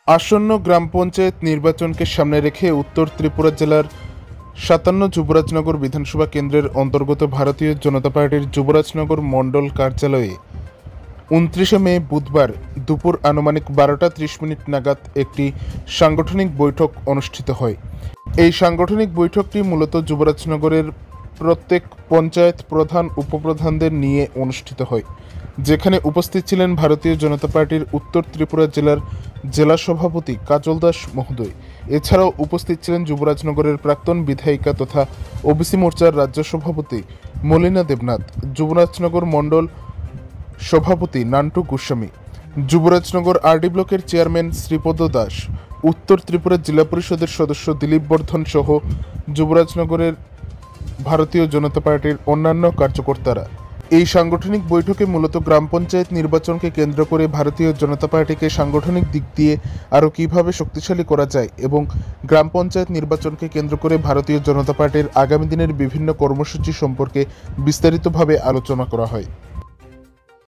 আসন্ন গ্রাম পঞ্চায়েত নির্বাচনকে সামনে রেখে উত্তর ত্রিপুরা জেলার ৫৭ যুবরাজনগর বিধানসভা কেন্দ্রের অন্তর্গত ভারতীয় জনতা পার্টির যুবরাজনগর মণ্ডল কার্যালয়ে ২৯শে মে বুধবার দুপুর আনুমানিক ১২টা ৩০ নাগাদ একটি সাংগঠনিক বৈঠক অনুষ্ঠিত হয়। এই সাংগঠনিক বৈঠকটি মূলত যুবরাজনগরের প্রত্যেক পঞ্চায়েত প্রধান উপপ্রধানদের নিয়ে অনুষ্ঠিত হয়, যেখানে উপস্থিত ছিলেন ভারতীয় জনতা পার্টির উত্তর ত্রিপুরা জেলার জেলা সভাপতি কাজল দাস মহোদয়। এছাড়াও উপস্থিত ছিলেন যুবরাজনগরের প্রাক্তন বিধায়িকা তথা ওবিসি মোর্চার রাজ্য সভাপতি মলিনা দেবনাথ, যুবরাজনগর মণ্ডল সভাপতি নান্টু গোস্বামী, যুবরাজনগর আরডি ব্লকের চেয়ারম্যান শ্রীপদ দাস, উত্তর ত্রিপুরা জেলা পরিষদের সদস্য দিলীপ বর্ধন সহ যুবরাজনগরের ভারতীয় জনতা পার্টির অন্যান্য কার্যকর্তারা। এই সাংগঠনিক বৈঠকে মূলত গ্রাম পঞ্চায়েত নির্বাচনকে কেন্দ্র করে ভারতীয় জনতা পার্টিকে সাংগঠনিক দিক দিয়ে আরও কীভাবে শক্তিশালী করা যায় এবং গ্রাম পঞ্চায়েত নির্বাচনকে কেন্দ্র করে ভারতীয় জনতা পার্টির আগামী দিনের বিভিন্ন কর্মসূচি সম্পর্কে বিস্তারিতভাবে আলোচনা করা হয়।